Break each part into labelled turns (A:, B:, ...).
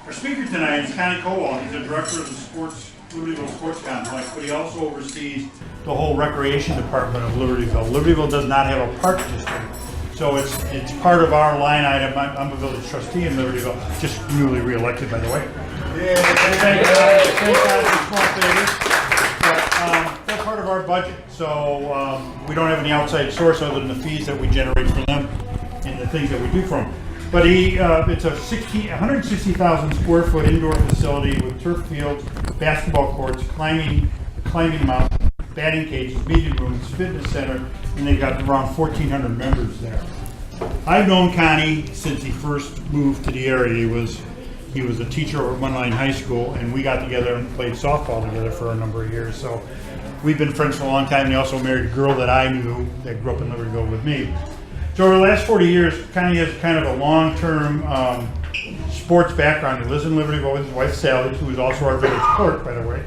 A: Our speaker tonight is Connie Kowal. He's the director of the Libertyville Sports Complex, but he also oversees the whole recreation department of Libertyville. Libertyville does not have a park district, so it's part of our line item. I'm a village trustee in Libertyville, just newly re-elected, by the way. Thank God for small favors. But they're part of our budget, so we don't have any outside source other than the fees that we generate from them and the things that we do for them. But it's a 160,000 square foot indoor facility with turf fields, basketball courts, climbing mountain, batting cages, meeting rooms, fitness center, and they've got around 1,400 members there. I've known Connie since he first moved to the area. He was a teacher over at Munline High School, and we got together and played softball together for a number of years. So we've been friends for a long time. And he also married a girl that I knew that grew up in Libertyville with me. So over the last 40 years, Connie has kind of a long-term sports background. He lives in Libertyville with his wife Sally, who is also our village clerk, by the way.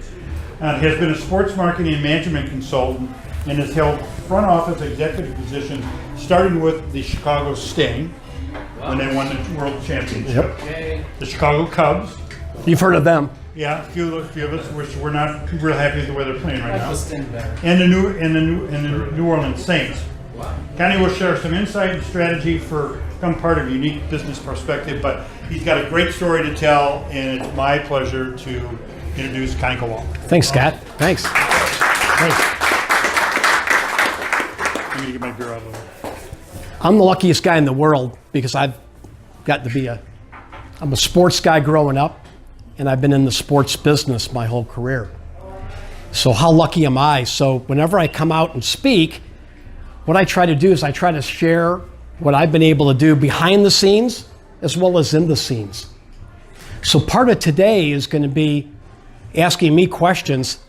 A: He has been a sports marketing and management consultant and has held front office executive positions, starting with the Chicago Sting when they won the World Championship. Yep. The Chicago Cubs.
B: You've heard of them.
A: Yeah, a few of us, which we're not real happy with the way they're playing right now. And the New Orleans Saints. Wow. Connie will share some insight and strategy for become part of a unique business perspective, but he's got a great story to tell, and it's my pleasure to introduce Connie Kowal.
B: Thanks, Scott. Thanks.
A: I'm going to get my beer out of the way.
B: I'm the luckiest guy in the world because I've got to be I'm a sports guy growing up, and I've been in the sports business my whole career. So how lucky am I? So whenever I come out and speak, what I try to do is I try to share what I've been able to do behind the scenes as well as in the scenes. So part of today is going to be asking me questions,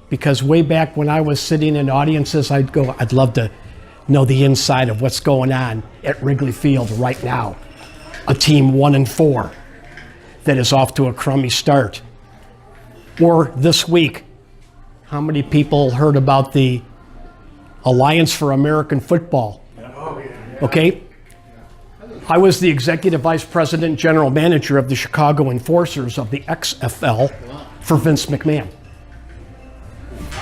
B: because way back when I was sitting in audiences, I'd love to know the inside of what's going on at Wrigley Field right now. A team 1-4 that is off to a crummy start. Or this week, how many people heard about the Alliance for American Football? Okay. I was the executive vice president, general manager of the Chicago Enforcers of the XFL for Vince McMahon.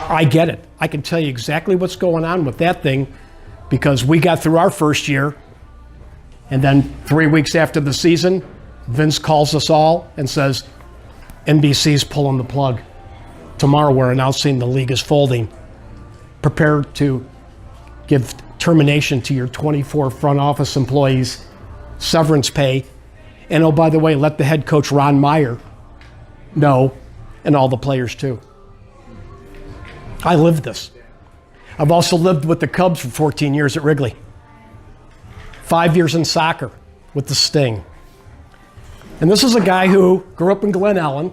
B: I get it. I can tell you exactly what's going on with that thing, because we got through our first year, and then 3 weeks after the season, Vince calls us all and says, NBC's pulling the plug. Tomorrow we're announcing the league is folding. Prepare to give termination to your 24 front office employees, severance pay, and oh, by the way, let the head coach Ron Meyer know, and all the players too. I lived this. I've also lived with the Cubs for 14 years at Wrigley. 5 years in soccer with the Sting. And this is a guy who grew up in Glen Ellen.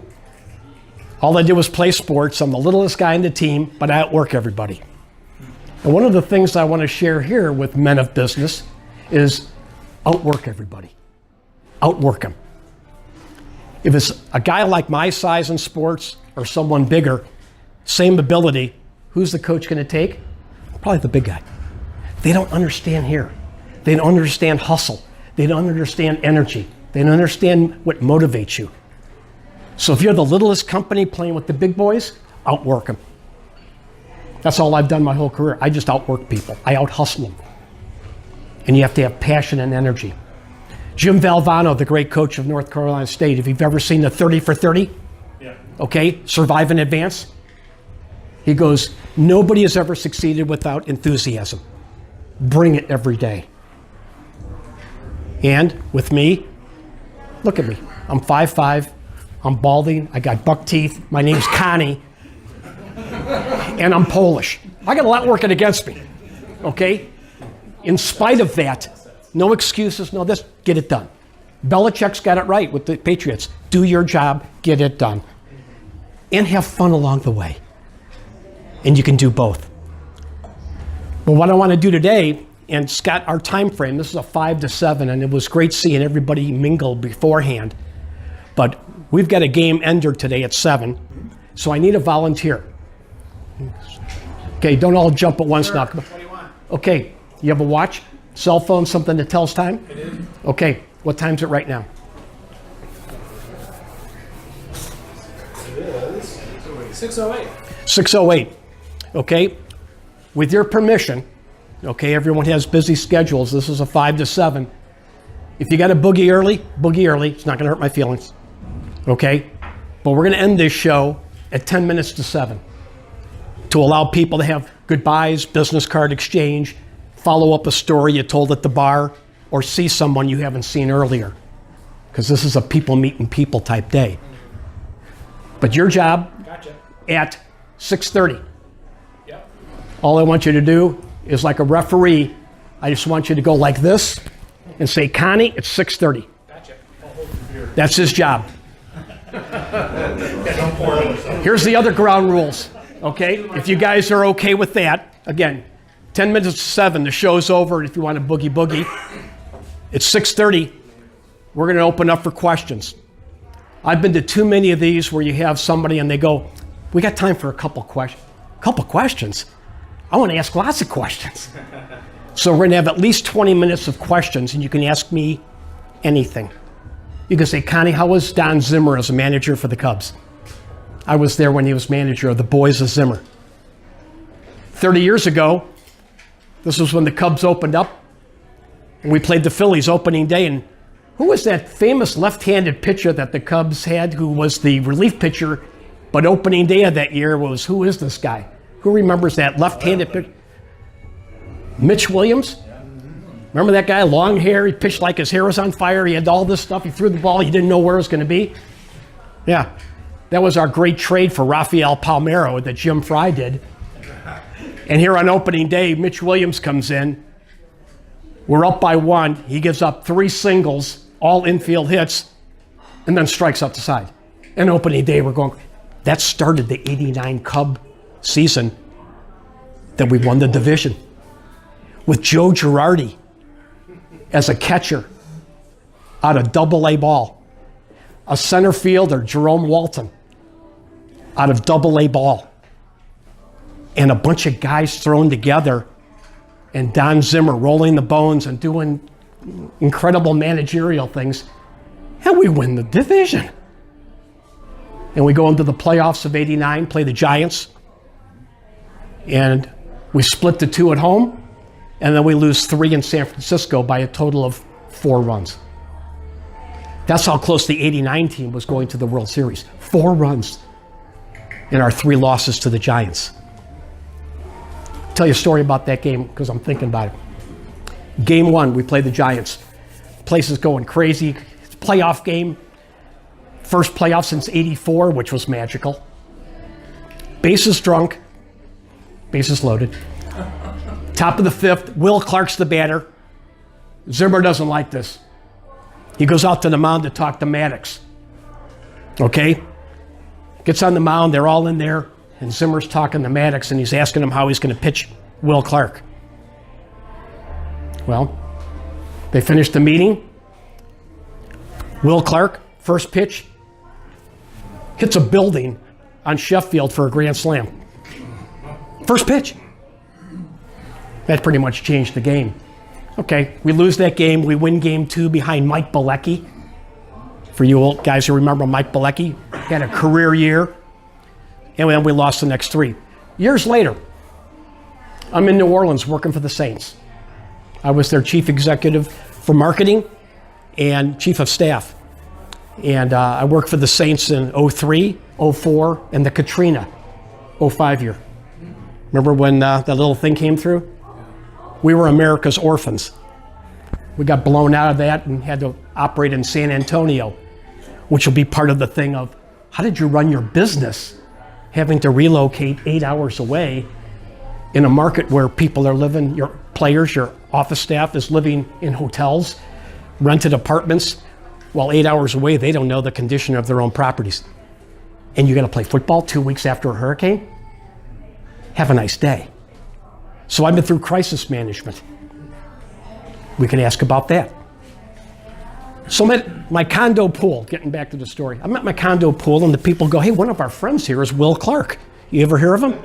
B: All I did was play sports. I'm the littlest guy in the team, but I outwork everybody. And one of the things I want to share here with men of business is outwork everybody. Outwork them. If it's a guy like my size in sports or someone bigger, same ability, who's the coach going to take? Probably the big guy. They don't understand here. They don't understand hustle. They don't understand energy. They don't understand what motivates you. So if you're the littlest company playing with the big boys, outwork them. That's all I've done my whole career. I just outwork people. I out-hustle them. And you have to have passion and energy. Jim Valvano, the great coach of North Carolina State, if you've ever seen the 30 for 30, yeah. Okay, survive and advance, he goes, nobody has ever succeeded without enthusiasm. Bring it every day. And with me, look at me. I'm 5'5", I'm balding, I got buck teeth, my name's Connie, and I'm Polish. I got a lot working against me, okay? In spite of that, no excuses, no this, get it done. Belichick's got it right with the Patriots. Do your job, get it done. And have fun along the way. And you can do both. But what I want to do today, and Scott, our time frame, this is a 5 to 7, and it was great seeing everybody mingle beforehand. But we've got a game ender today at 7, so I need a volunteer. Okay, don't all jump at once now.
C: What do you want?
B: Okay, you have a watch, cell phone, something that tells time?
C: It is.
B: Okay, what time's it right now?
C: 608.
B: 6:08. Okay? With your permission, okay, everyone has busy schedules. This is a 5 to 7. If you got to boogie early, boogie early. It's not going to hurt my feelings. Okay? But we're going to end this show at 10 minutes to 7 to allow people to have goodbyes, business card exchange, follow up a story you told at the bar, or see someone you haven't seen earlier. Because this is a people meeting people type day. But your job at 6:30.
C: Yep.
B: All I want you to do is, like a referee, I just want you to go like this and say, Connie, it's 6:30.
C: Gotcha.
B: That's his job.
A: Don't pour it on yourself.
B: Here's the other ground rules, okay? If you guys are okay with that, again, 10 minutes to 7, the show's over. If you want to boogie boogie, it's 6:30. We're going to open up for questions. I've been to too many of these where you have somebody and they go, we got time for a couple questions. Couple questions? I want to ask lots of questions. So we're going to have at least 20 minutes of questions, and you can ask me anything. You can say, Connie, how was Don Zimmer as a manager for the Cubs? I was there when he was manager of the Boys of Zimmer. 30 years ago, this was when the Cubs opened up, and we played the Phillies opening day, and who was that famous left-handed pitcher that the Cubs had who was the relief pitcher, but opening day of that year was, who is this guy? Who remembers that left-handed pitcher? Mitch Williams? Remember that guy, long hair, he pitched like his hair was on fire, he had all this stuff, he threw the ball, he didn't know where it was going to be? Yeah, that was our great trade for Rafael Palmeiro that Jim Fry did. And here on opening day, Mitch Williams comes in. We're up by 1. He gives up 3 singles, all infield hits, and then strikes out the side. And opening day, we're going, that started the '89 Cub season that we won the division. With Joe Girardi as a catcher out of Double-A ball. A center fielder, Jerome Walton, out of Double-A ball. And a bunch of guys thrown together, and Don Zimmer rolling the bones and doing incredible managerial things, and we win the division. And we go into the playoffs of '89, play the Giants, and we split the 2 at home, and then we lose 3 in San Francisco by a total of 4 runs. That's how close the '89 team was going to the World Series. 4 runs in our 3 losses to the Giants. Tell you a story about that game because I'm thinking about it. Game 1, we played the Giants. Place is going crazy. It's a playoff game. First playoff since '84, which was magical. Bases drunk, bases loaded. Top of the 5th, Will Clark's the batter. Zimmer doesn't like this. He goes out to the mound to talk to Maddox. Okay? Gets on the mound, they're all in there, and Zimmer's talking to Maddox, and he's asking him how he's going to pitch Will Clark. Well, they finished the meeting. Will Clark, first pitch, hits a building on Sheffield for a grand slam. First pitch. That pretty much changed the game. Okay, we lose that game. We win game 2 behind Mike Bilecki. For you old guys who remember Mike Bilecki, had a career year. And then we lost the next 3. Years later, I'm in New Orleans working for the Saints. I was their chief executive for marketing and chief of staff. And I worked for the Saints in '03, '04, and the Katrina '05 year. Remember when that little thing came through? We were America's orphans. We got blown out of that and had to operate in San Antonio, which will be part of the thing of, how did you run your business having to relocate 8 hours away in a market where people are living, your players, your office staff is living in hotels, rented apartments, while 8 hours away, they don't know the condition of their own properties. And you got to play football 2 weeks after a hurricane? Have a nice day. So I've been through crisis management. We can ask about that. So I'm at my condo pool, getting back to the story. I'm at my condo pool and the people go, hey, one of our friends here is Will Clark. You ever hear of him?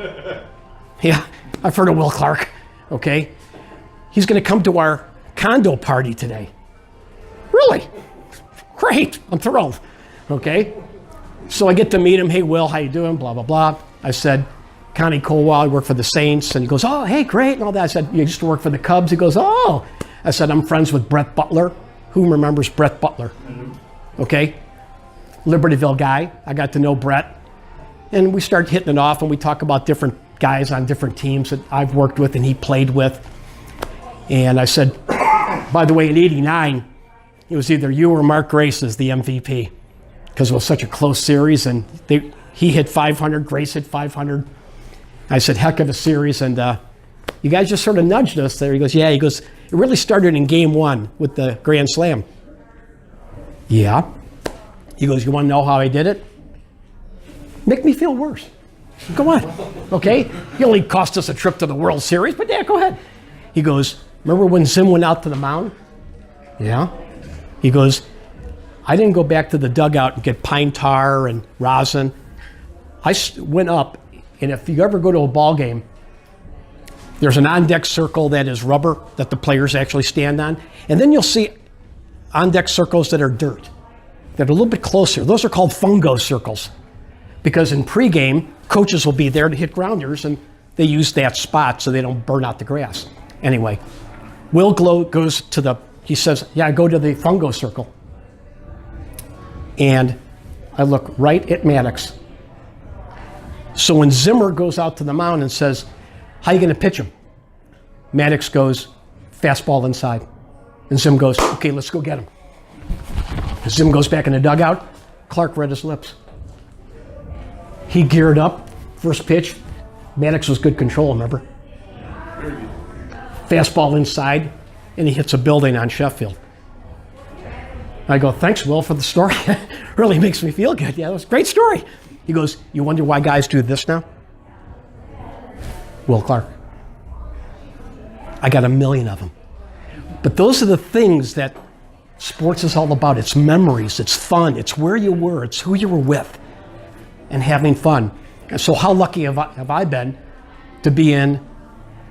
B: Yeah, I've heard of Will Clark. Okay. He's going to come to our condo party today. Really? Great. I'm thrilled. Okay. So I get to meet him. Hey, Will, how you doing? Blah, blah, blah. I said, Connie Kowal, I work for the Saints. And he goes, oh, hey, great, and all that. I said, you used to work for the Cubs? He goes, oh. I said, I'm friends with Brett Butler. Who remembers Brett Butler? Okay. Libertyville guy. I got to know Brett. And we started hitting it off, and we talk about different guys on different teams that I've worked with and he played with. And I said, by the way, in '89, it was either you or Mark Grace as the MVP because it was such a close series. And he hit 500, Grace hit 500. I said, heck of a series. And you guys just sort of nudged us there. He goes, yeah. He goes, it really started in game 1 with the Grand Slam. Yeah. He goes, you want to know how I did it? Make me feel worse. Go on. Okay? He only cost us a trip to the World Series, but yeah, go ahead. He goes, remember when Zim went out to the mound? Yeah. He goes, I didn't go back to the dugout and get pine tar and rosin. I went up, and if you ever go to a ball game, there's an on-deck circle that is rubber that the players actually stand on. And then you'll see on-deck circles that are dirt, that are a little bit closer. Those are called fungo circles. Because in pregame, coaches will be there to hit grounders, and they use that spot so they don't burn out the grass. Anyway, Will goes to he says, yeah, I go to the fungo circle. And I look right at Maddox. So when Zimmer goes out to the mound and says, how are you going to pitch him? Maddox goes, fastball inside. And Zim goes, okay, let's go get him. Zim goes back in the dugout. Clark read his lips. He geared up, first pitch. Maddox was good control, remember? Fastball inside, and he hits a building on Sheffield. I go, thanks, Will, for the story. Really makes me feel good. Yeah, it was a great story. He goes, you wonder why guys do this now? Will Clark. I got 1 million of them. But those are the things that sports is all about. It's memories, it's fun, it's where you were, it's who you were with, and having fun. And so how lucky have I been to be in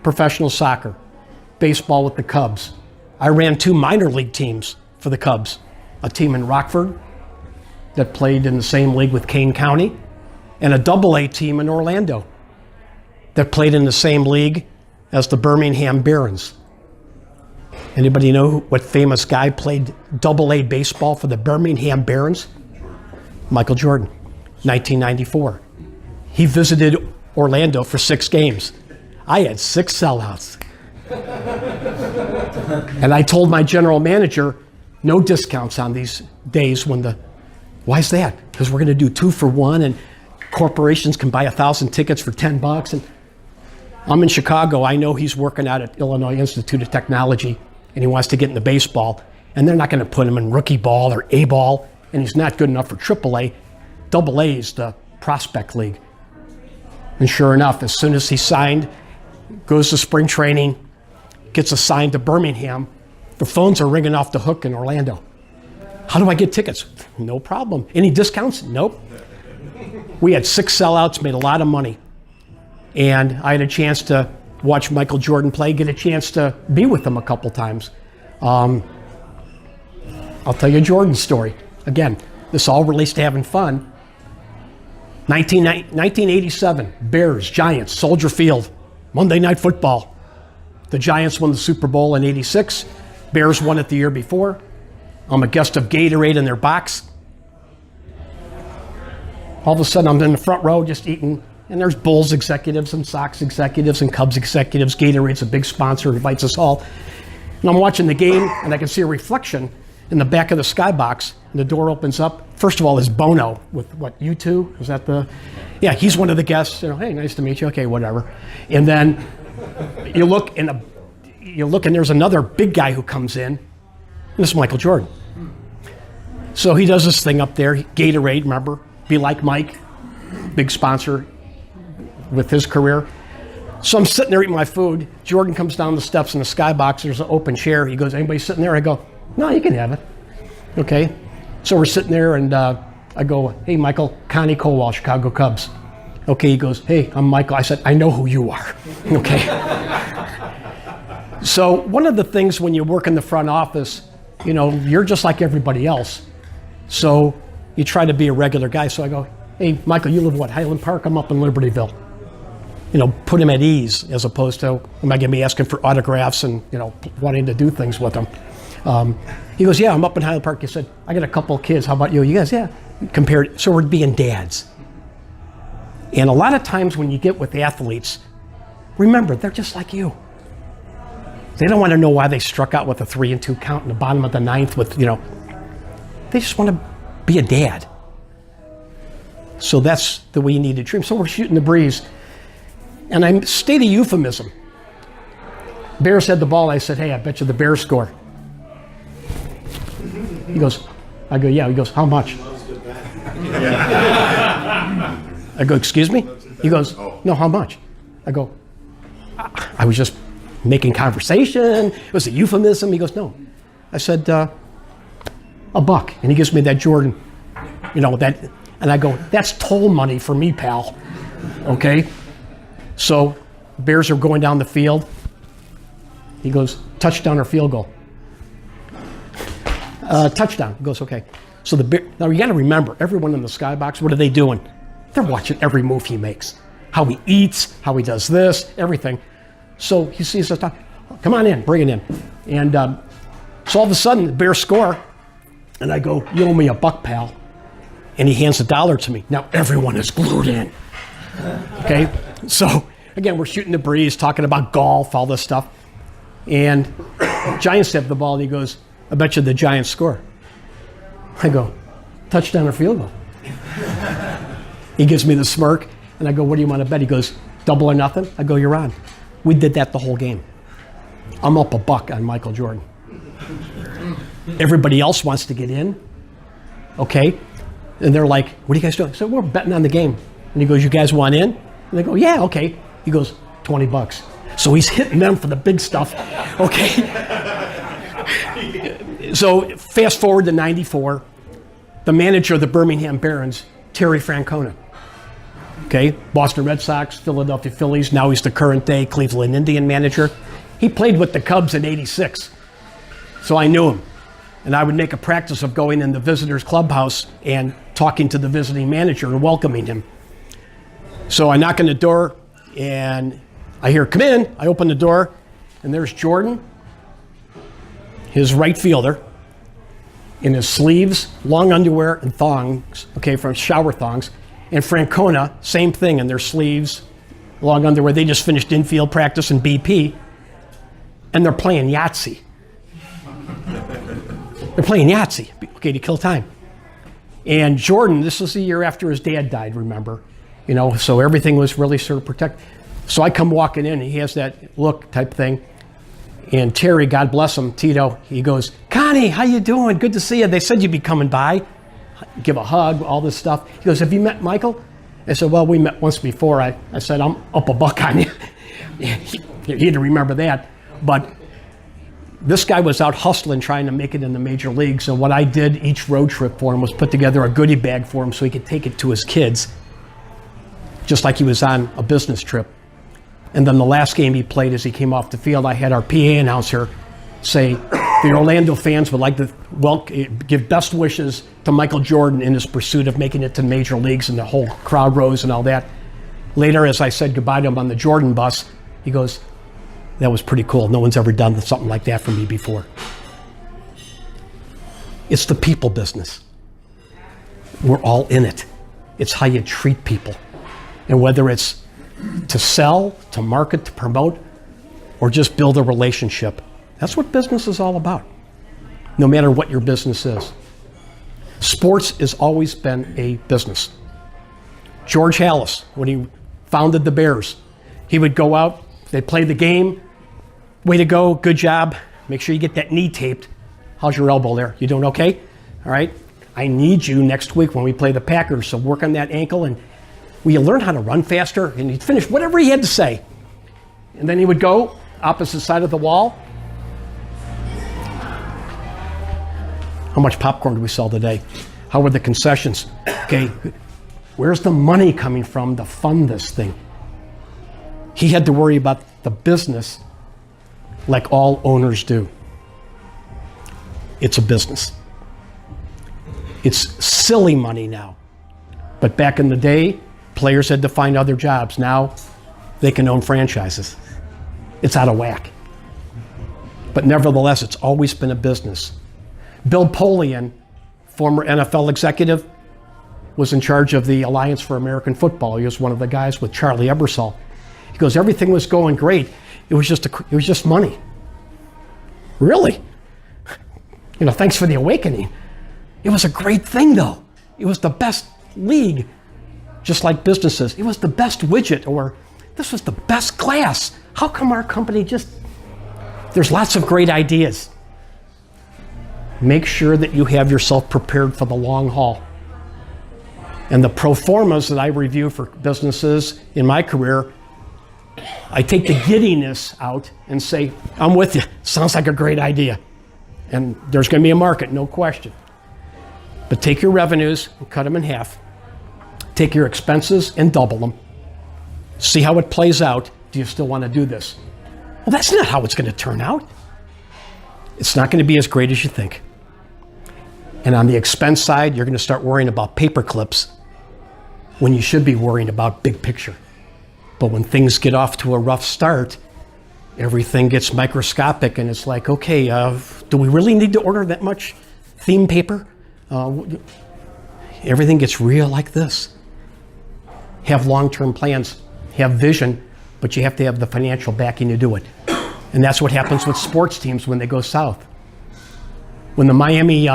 B: professional soccer, baseball with the Cubs. I ran 2 minor league teams for the Cubs, a team in Rockford that played in the same league with Kane County, and a AA team in Orlando that played in the same league as the Birmingham Barons. Anybody know what famous guy played AA baseball for the Birmingham Barons? Michael Jordan, 1994. He visited Orlando for 6 games. I had 6 sellouts. And I told my general manager, no discounts on these days why is that? Because we're going to do 2 for 1, and corporations can buy 1,000 tickets for $10. And I'm in Chicago. I know he's working out at Illinois Institute of Technology, and he wants to get into baseball. And they're not going to put him in rookie ball or A ball, and he's not good enough for AAA. AA is the prospect league. And sure enough, as soon as he signed, goes to spring training, gets assigned to Birmingham, the phones are ringing off the hook in Orlando. How do I get tickets? No problem. Any discounts? Nope. We had 6 sellouts, made a lot of money. And I had a chance to watch Michael Jordan play, get a chance to be with him a couple times. I'll tell you a Jordan story. Again, this all relates to having fun. 1987, Bears, Giants, Soldier Field, Monday Night Football. The Giants won the Super Bowl in '86. Bears won it the year before. I'm a guest of Gatorade in their box. All of a sudden, I'm in the front row just eating, and there's Bulls executives and Sox executives and Cubs executives. Gatorade's a big sponsor, invites us all. And I'm watching the game, and I can see a reflection in the back of the skybox, and the door opens up. First of all, is Bono with what, U2? Is that the? Yeah, he's one of the guests. You know, hey, nice to meet you. Okay, whatever. And then you look, and there's another big guy who comes in. And this is Michael Jordan. So he does this thing up there, Gatorade, remember? Be Like Mike, big sponsor with his career. So I'm sitting there eating my food. Jordan comes down the steps in the skybox. There's an open chair. He goes, anybody sitting there? I go, no, you can have it. Okay. So we're sitting there, and I go, hey, Michael, Connie Kowal, Chicago Cubs. Okay, he goes, hey, I'm Michael. I said, I know who you are. Okay. So one of the things when you work in the front office, you know, you're just like everybody else. So you try to be a regular guy. So I go, hey, Michael, you live what, Highland Park? I'm up in Libertyville. You know, put him at ease as opposed to, am I going to be asking for autographs and, you know, wanting to do things with him? He goes, yeah, I'm up in Highland Park. He said, I got a couple of kids. How about you? You guys, yeah. Compared, so we're being dads. And a lot of times when you get with athletes, remember, they're just like you. They don't want to know why they struck out with a 3-2 count in the bottom of the ninth with, you know, they just want to be a dad. So that's the way you need to treat them. So we're shooting the breeze. And I state a euphemism. Bears had the ball. I said, hey, I bet you the Bears score. He goes, I go, yeah. He goes, how much? I go, excuse me? He goes, no, how much? I go, I was just making conversation. It was a euphemism. He goes, no. I said, $1. And he gives me that Jordan, you know, that, and I go, that's toll money for me, pal. Okay? So Bears are going down the field. He goes, touchdown or field goal? Touchdown. He goes, okay. So now you got to remember, everyone in the skybox, what are they doing? They're watching every move he makes, how he eats, how he does this, everything. So he sees us, come on in, bring it in. And so all of a sudden, the Bears score, and I go, you owe me $1, pal. And he hands $1 to me. Now everyone is glued in. Okay? So again, we're shooting the breeze, talking about golf, all this stuff. And Giants have the ball, and he goes, I bet you the Giants score. I go, touchdown or field goal? He gives me the smirk, and I go, what do you want to bet? He goes, double or nothing? I go, you're on. We did that the whole game. I'm up $1 on Michael Jordan. Everybody else wants to get in, okay? And they're like, what are you guys doing? So we're betting on the game. And he goes, you guys want in? And they go, yeah, okay. He goes, $20. So he's hitting them for the big stuff, okay? So fast forward to 94, the manager of the Birmingham Barons, Terry Francona. Okay, Boston Red Sox, Philadelphia Phillies, now he's the current day Cleveland Indian manager. He played with the Cubs in '86, so I knew him. And I would make a practice of going in the visitors clubhouse and talking to the visiting manager and welcoming him. So I knock on the door and I hear, come in. I open the door and there's Jordan, his right fielder, in his sleeves, long underwear and thongs, okay, from shower thongs. And Francona, same thing, in their sleeves, long underwear. They just finished infield practice in BP, and they're playing Yahtzee. They're playing Yahtzee, okay, to kill time. And Jordan, this was the year after his dad died, remember? You know, so everything was really sort of protected. So I come walking in, and he has that look type thing. And Terry, God bless him, Tito, he goes, Connie, how you doing? Good to see you. They said you'd be coming by. Give a hug, all this stuff. He goes, have you met Michael? I said, well, we met once before. I said, I'm up $1 on you. He didn't remember that. But this guy was out hustling, trying to make it in the major leagues. And what I did each road trip for him was put together a goodie bag for him so he could take it to his kids, just like he was on a business trip. And then the last game he played, as he came off the field, I had our PA announcer say, the Orlando fans would like to give best wishes to Michael Jordan in his pursuit of making it to the major leagues, and the whole crowd rose and all that. Later, as I said goodbye to him on the Jordan bus, he goes, that was pretty cool. No one's ever done something like that for me before. It's the people business. We're all in it. It's how you treat people. And whether it's to sell, to market, to promote, or just build a relationship, that's what business is all about, no matter what your business is. Sports has always been a business. George Halas, when he founded the Bears, he would go out, they'd play the game, way to go, good job, make sure you get that knee taped. How's your elbow there? You doing okay? All right, I need you next week when we play the Packers, so work on that ankle, and will you learn how to run faster? And he'd finish whatever he had to say. And then he would go opposite side of the wall. How much popcorn do we sell today? How were the concessions? Okay, where's the money coming from to fund this thing? He had to worry about the business like all owners do. It's a business. It's silly money now. But back in the day, players had to find other jobs. Now they can own franchises. It's out of whack. But nevertheless, it's always been a business. Bill Polian, former NFL executive, was in charge of the Alliance for American Football. He was one of the guys with Charlie Ebersol. He goes, everything was going great. It was just money. Really? You know, thanks for the awakening. It was a great thing, though. It was the best league, just like businesses. It was the best widget, or this was the best glass. How come our company just... There's lots of great ideas. Make sure that you have yourself prepared for the long haul. And the pro formas that I review for businesses in my career, I take the giddiness out and say, I'm with you. Sounds like a great idea. And there's going to be a market, no question. But take your revenues and cut them in half. Take your expenses and double them. See how it plays out. Do you still want to do this? Well, that's not how it's going to turn out. It's not going to be as great as you think. And on the expense side, you're going to start worrying about paper clips when you should be worrying about big picture. But when things get off to a rough start, everything gets microscopic and it's like, okay, do we really need to order that much theme paper? Everything gets real like this. Have long-term plans, have vision, but you have to have the financial backing to do it. And that's what happens with sports teams when they go south. When the Miami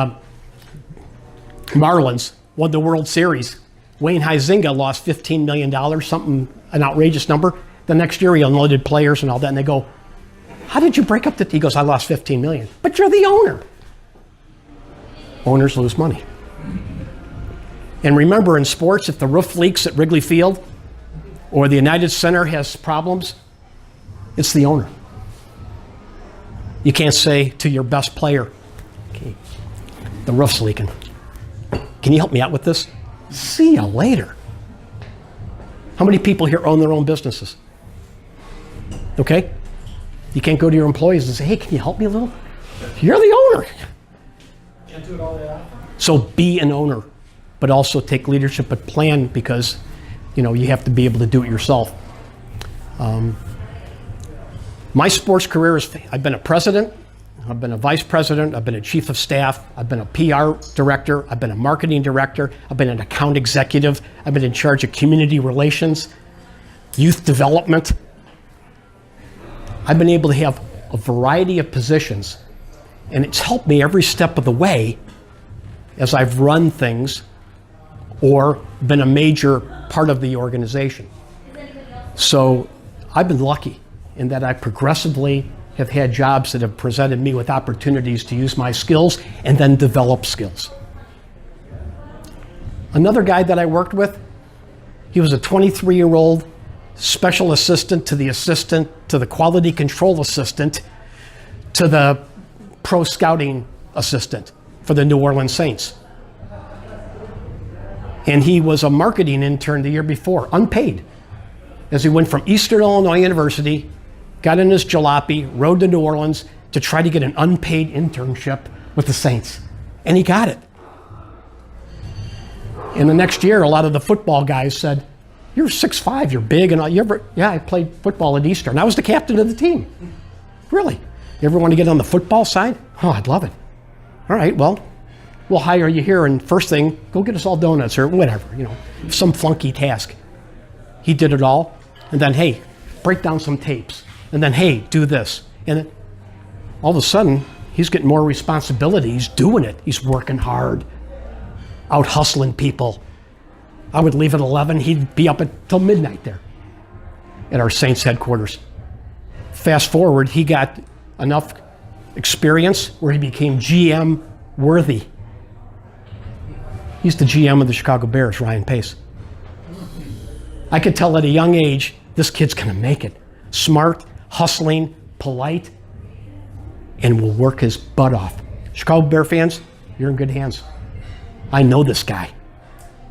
B: Marlins won the World Series, Wayne Huizenga lost $15 million, something, an outrageous number. The next year he unloaded players and all that, and they go, how did you break up the... He goes, I lost $15 million. But you're the owner. Owners lose money. And remember, in sports, if the roof leaks at Wrigley Field or the United Center has problems, it's the owner. You can't say to your best player, okay, the roof's leaking. Can you help me out with this? See you later. How many people here own their own businesses? Okay? You can't go to your employees and say, hey, can you help me a little? You're the owner.
C: Can't do it all that often.
B: So be an owner, but also take leadership, but plan, because you know you have to be able to do it yourself. My sports career is, I've been a president, I've been a vice president, I've been a chief of staff, I've been a PR director, I've been a marketing director, I've been an account executive, I've been in charge of community relations, youth development. I've been able to have a variety of positions, and it's helped me every step of the way as I've run things or been a major part of the organization. So I've been lucky in that I progressively have had jobs that have presented me with opportunities to use my skills and then develop skills. Another guy that I worked with, he was a 23-year-old special assistant to the quality control assistant to the pro scouting assistant for the New Orleans Saints. And he was a marketing intern the year before, unpaid, as he went from Eastern Illinois University, got in his jalopy, rode to New Orleans to try to get an unpaid internship with the Saints. And he got it. And the next year, a lot of the football guys said, you're 6'5", you're big, and all. Yeah, I played football at Eastern. I was the captain of the team. Really? You ever want to get on the football side? Oh, I'd love it. All right, well, we'll hire you here, and first thing, go get us all donuts or whatever, you know, some flunky task. He did it all, and then, hey, break down some tapes. And then, hey, do this. And then, all of a sudden, he's getting more responsibility. He's doing it. He's working hard, out hustling people. I would leave at 11. He'd be up until midnight there at our Saints headquarters. Fast forward, he got enough experience where he became GM worthy. He's the GM of the Chicago Bears, Ryan Pace. I could tell at a young age, this kid's gonna make it. Smart, hustling, polite, and will work his butt off. Chicago Bear fans, you're in good hands. I know this guy.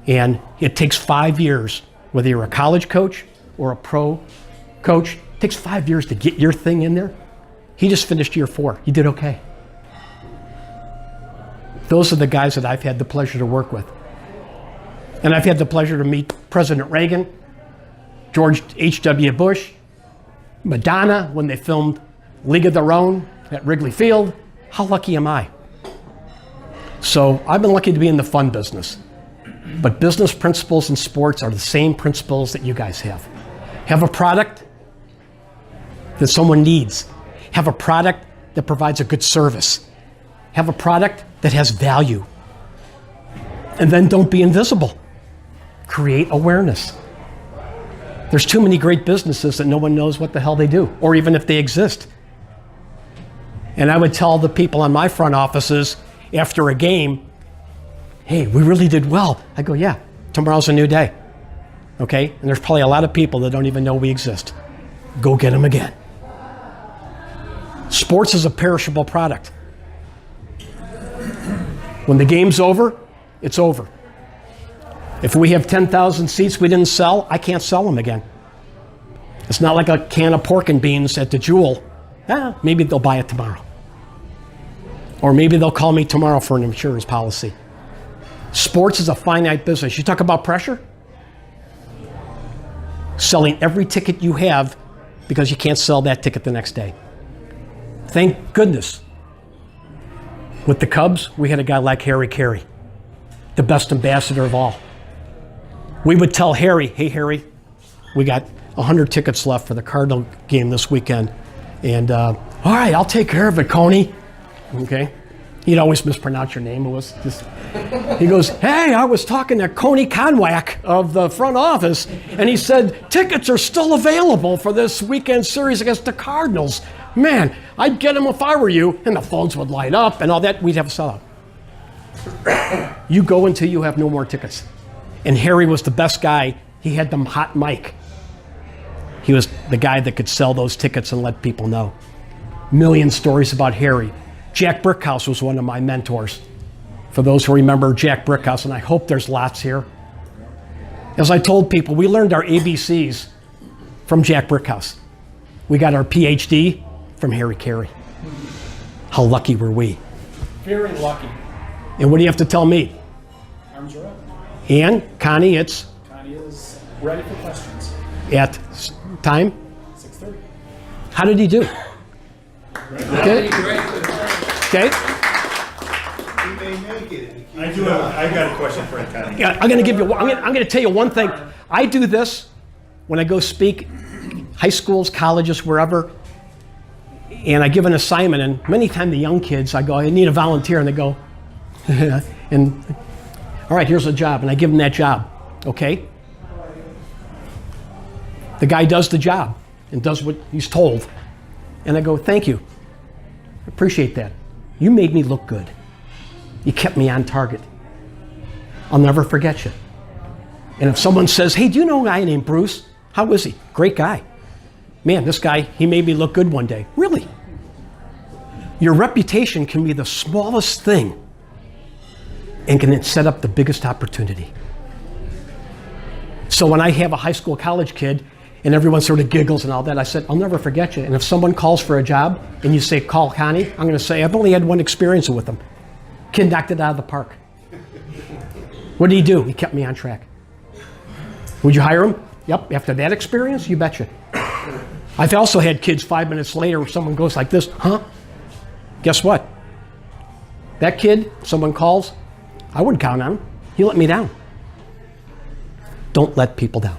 B: And it takes 5 years, whether you're a college coach or a pro coach, it takes 5 years to get your thing in there. He just finished year 4. He did okay. Those are the guys that I've had the pleasure to work with. And I've had the pleasure to meet President Reagan, George H.W. Bush, Madonna when they filmed League of Their Own at Wrigley Field. How lucky am I? So I've been lucky to be in the fun business. But business principles in sports are the same principles that you guys have. Have a product that someone needs. Have a product that provides a good service. Have a product that has value. And then don't be invisible. Create awareness. There's too many great businesses that no one knows what the hell they do, or even if they exist. And I would tell the people in my front offices after a game, hey, we really did well. I go, yeah, tomorrow's a new day. Okay? And there's probably a lot of people that don't even know we exist. Go get them again. Sports is a perishable product. When the game's over, it's over. If we have 10,000 seats we didn't sell, I can't sell them again. It's not like a can of pork and beans at the Jewel. Maybe they'll buy it tomorrow. Or maybe they'll call me tomorrow for an insurance policy. Sports is a finite business. You talk about pressure? Selling every ticket you have because you can't sell that ticket the next day. Thank goodness. With the Cubs, we had a guy like Harry Carey, the best ambassador of all. We would tell Harry, hey Harry, we got 100 tickets left for the Cardinal game this weekend. And all right, I'll take care of it, Connie. Okay. He'd always mispronounce your name. It was just, he goes, hey, I was talking to Connie Conwack of the front office, and he said tickets are still available for this weekend series against the Cardinals. Man, I'd get them if I were you. And the phones would light up and all that. We'd have a sellout. You go until you have no more tickets. And Harry was the best guy. He had them hot mic. He was the guy that could sell those tickets and let people know. Million stories about Harry. Jack Brickhouse was one of my mentors. For those who remember Jack Brickhouse, and I hope there's lots here. As I told people, we learned our ABCs from Jack Brickhouse. We got our PhD from Harry Carey. How lucky were we?
C: Very lucky.
B: And what do you have to tell me?
C: Arms are up.
B: And Connie, it's
C: Connie is ready for questions.
B: at time.
C: 6:30.
B: How did he do? Okay. Okay.
A: I got a question for you, Connie.
B: Yeah, I'm going to give you. I'm going to tell you one thing. I do this when I go speak, high schools, colleges, wherever, and I give an assignment. And many times the young kids, I go, I need a volunteer, and they go, and all right, here's a job, and I give them that job. Okay. The guy does the job and does what he's told, and I go, thank you. Appreciate that. You made me look good. You kept me on target. I'll never forget you. And if someone says, hey, do you know a guy named Bruce? How is he? Great guy. Man, this guy, he made me look good one day. Really? Your reputation can be the smallest thing and can set up the biggest opportunity. So when I have a high school, college kid, and everyone sort of giggles and all that, I said, I'll never forget you. And if someone calls for a job and you say, call Connie, I'm going to say, I've only had one experience with him. Kid knocked it out of the park. What did he do? He kept me on track. Would you hire him? Yep. After that experience, you betcha. I've also had kids 5 minutes later where someone goes like this, huh? Guess what? That kid, someone calls, I wouldn't count on him. He let me down. Don't let people down.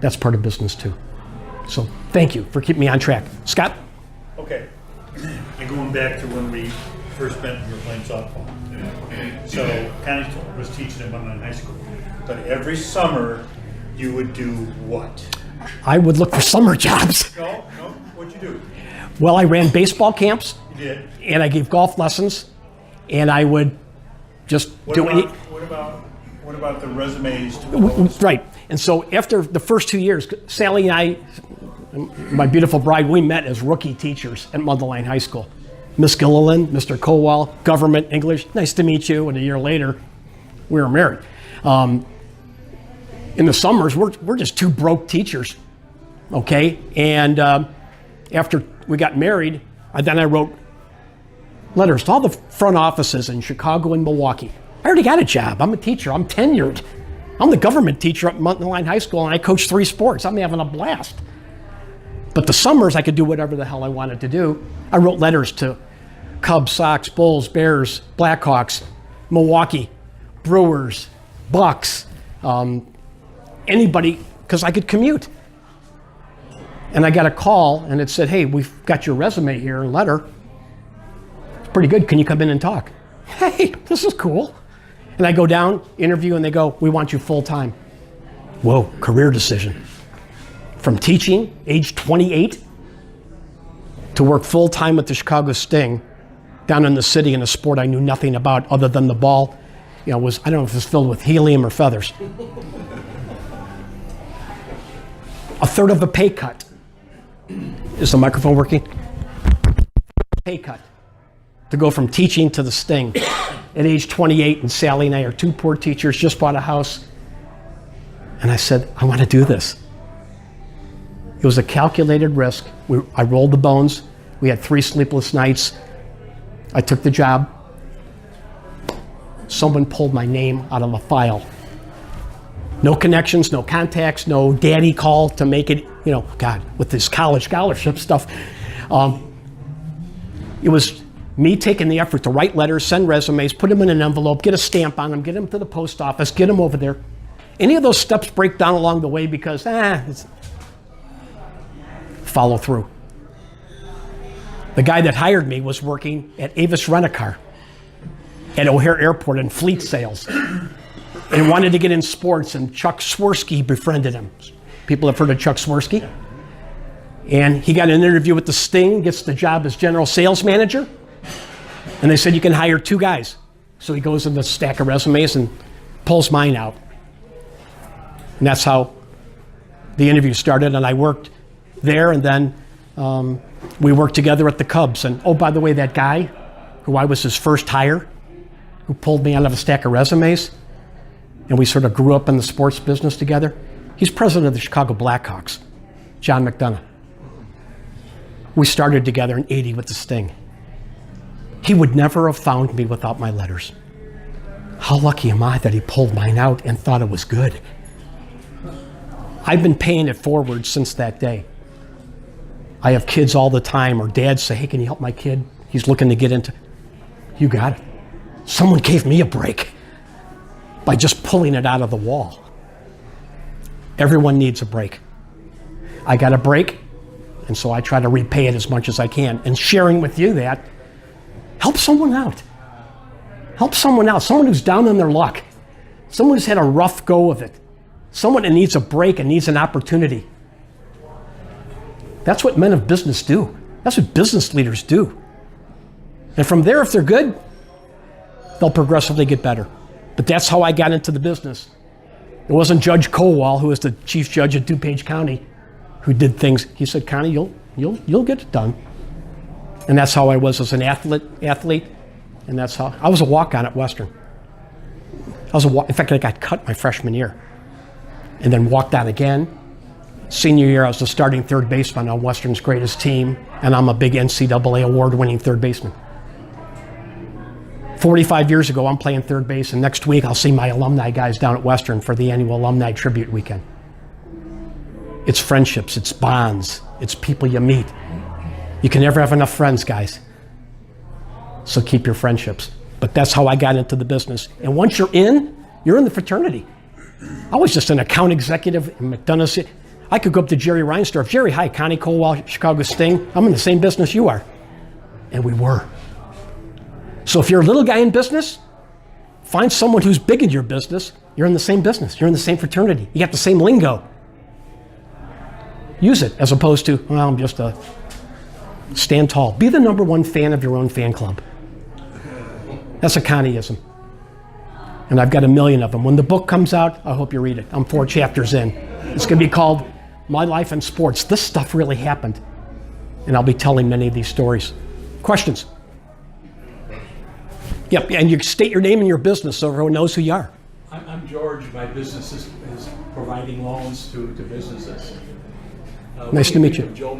B: That's part of business too. So thank you for keeping me on track. Scott?
A: Okay. And going back to when we first met, we were playing softball. So Connie was teaching him in high school. But every summer, you would do what?
B: I would look for summer jobs.
A: No, what'd you do?
B: Well, I ran baseball camps.
A: You did?
B: And I gave golf lessons. And I would just do any.
A: What about the resumes to post?
B: Right. And so after the first 2 years, Sally and I, my beautiful bride, we met as rookie teachers at Mundelein High School. Miss Gilliland, Mr. Kowal, government, English, nice to meet you. And a year later, we were married. In the summers, we're just two broke teachers, okay? And after we got married, then I wrote letters to all the front offices in Chicago and Milwaukee. I already got a job. I'm a teacher. I'm tenured. I'm the government teacher at Muntenline High School, and I coach 3 sports. I'm having a blast. But the summers, I could do whatever the hell I wanted to do. I wrote letters to Cubs, Sox, Bulls, Bears, Blackhawks, Milwaukee, Brewers, Bucks, anybody, because I could commute. And I got a call, and it said, hey, we've got your resume here, letter. It's pretty good. Can you come in and talk? Hey, this is cool. And I go down, interview, and they go, we want you full time. Whoa, career decision. From teaching, age 28, to work full time with the Chicago Sting down in the city in a sport I knew nothing about other than the ball, I don't know if it was filled with helium or feathers. A third of a pay cut. Is the microphone working? Pay cut. To go from teaching to the Sting at age 28, and Sally and I are 2 poor teachers, just bought a house. And I said, I want to do this. It was a calculated risk. I rolled the bones. We had 3 sleepless nights. I took the job. Someone pulled my name out of a file. No connections, no contacts, no daddy call to make it, God, with this college scholarship stuff. It was me taking the effort to write letters, send resumes, put them in an envelope, get a stamp on them, get them to the post office, get them over there. Any of those steps break down along the way because, follow through. The guy that hired me was working at Avis Rent-A-Car at O'Hare Airport in fleet sales and wanted to get in sports, and Chuck Swirsky befriended him. People have heard of Chuck Swirsky? And he got an interview with the Sting, gets the job as general sales manager, and they said you can hire 2 guys. So he goes in the stack of resumes and pulls mine out. And that's how the interview started, and I worked there, and then we worked together at the Cubs. And oh, by the way, that guy who I was his first hire, who pulled me out of a stack of resumes, and we sort of grew up in the sports business together, he's president of the Chicago Blackhawks, John McDonough. We started together in '80 with the Sting. He would never have found me without my letters. How lucky am I that he pulled mine out and thought it was good? I've been paying it forward since that day. I have kids all the time, or dads say, hey, can you help my kid? He's looking to get into, you got it. Someone gave me a break by just pulling it out of the wall. Everyone needs a break. I got a break, and so I try to repay it as much as I can. And sharing with you that, help someone out. Help someone out, someone who's down on their luck, someone who's had a rough go of it, someone that needs a break and needs an opportunity. That's what men of business do. That's what business leaders do. And from there, if they're good, they'll progressively get better. But that's how I got into the business. It wasn't Judge Kowal, who was the chief judge at DuPage County, who did things. He said, Connie, you'll get it done. And that's how I was as an athlete. And that's how I was a walk-on at Western. In fact, I got cut my freshman year, and then walked on again. Senior year, I was the starting third baseman on Western's greatest team, and I'm a big NCAA award-winning third baseman. 45 years ago, I'm playing third base, and next week I'll see my alumni guys down at Western for the annual Alumni Tribute Weekend. It's friendships, it's bonds, it's people you meet. You can never have enough friends, guys. So keep your friendships. But that's how I got into the business. And once you're in the fraternity. I was just an account executive in McDonough's. I could go up to Jerry Reinsdorf. Jerry, hi, Connie Kowal, Chicago Sting. I'm in the same business you are. And we were. So if you're a little guy in business, find someone who's big in your business. You're in the same business. You're in the same fraternity. You got the same lingo. Use it as opposed to, well, I'm just a stand tall. Be the #1 fan of your own fan club. That's a Connieism. And I've got 1 million of them. When the book comes out, I hope you read it. I'm 4 chapters in. It's going to be called My Life in Sports. This stuff really happened. And I'll be telling many of these stories. Questions? Yep, and you state your name and your business so everyone knows who you are.
D: I'm George. My business is providing loans to businesses.
B: Nice to meet you.
C: Joe,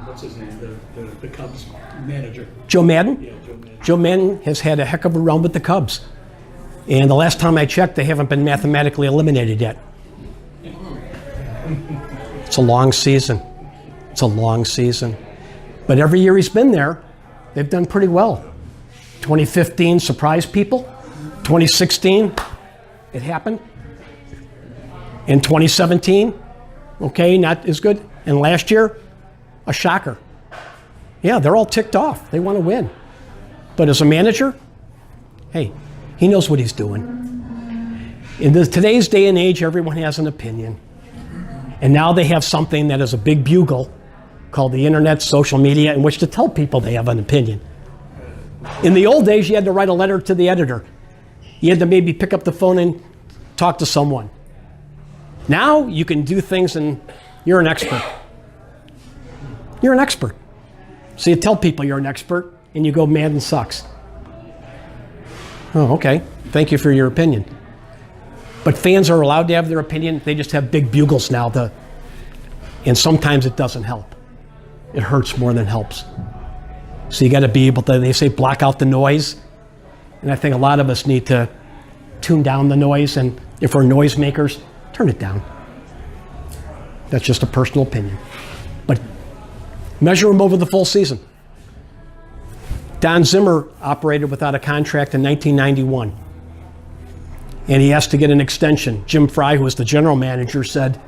C: what's his name? The Cubs manager.
B: Joe Madden?
C: Yeah, Joe Madden.
B: Joe Madden has had a heck of a run with the Cubs. And the last time I checked, they haven't been mathematically eliminated yet. It's a long season. It's a long season. But every year he's been there, they've done pretty well. 2015 surprised people. 2016, it happened. In 2017, okay, not as good. And last year, a shocker. Yeah, they're all ticked off. They want to win. But as a manager, hey, he knows what he's doing. In today's day and age, everyone has an opinion. And now they have something that is a big bugle called the internet, social media, in which to tell people they have an opinion. In the old days, you had to write a letter to the editor. You had to maybe pick up the phone and talk to someone. Now you can do things and you're an expert. You're an expert. So you tell people you're an expert and you go, Madden sucks. Oh, okay. Thank you for your opinion. But fans are allowed to have their opinion. They just have big bugles now. And sometimes it doesn't help. It hurts more than helps. So you got to be able to, they say, block out the noise. And I think a lot of us need to tune down the noise. And if we're noisemakers, turn it down. That's just a personal opinion. But measure them over the full season. Don Zimmer operated without a contract in 1991. And he asked to get an extension. Jim Fry, who was the general manager, said,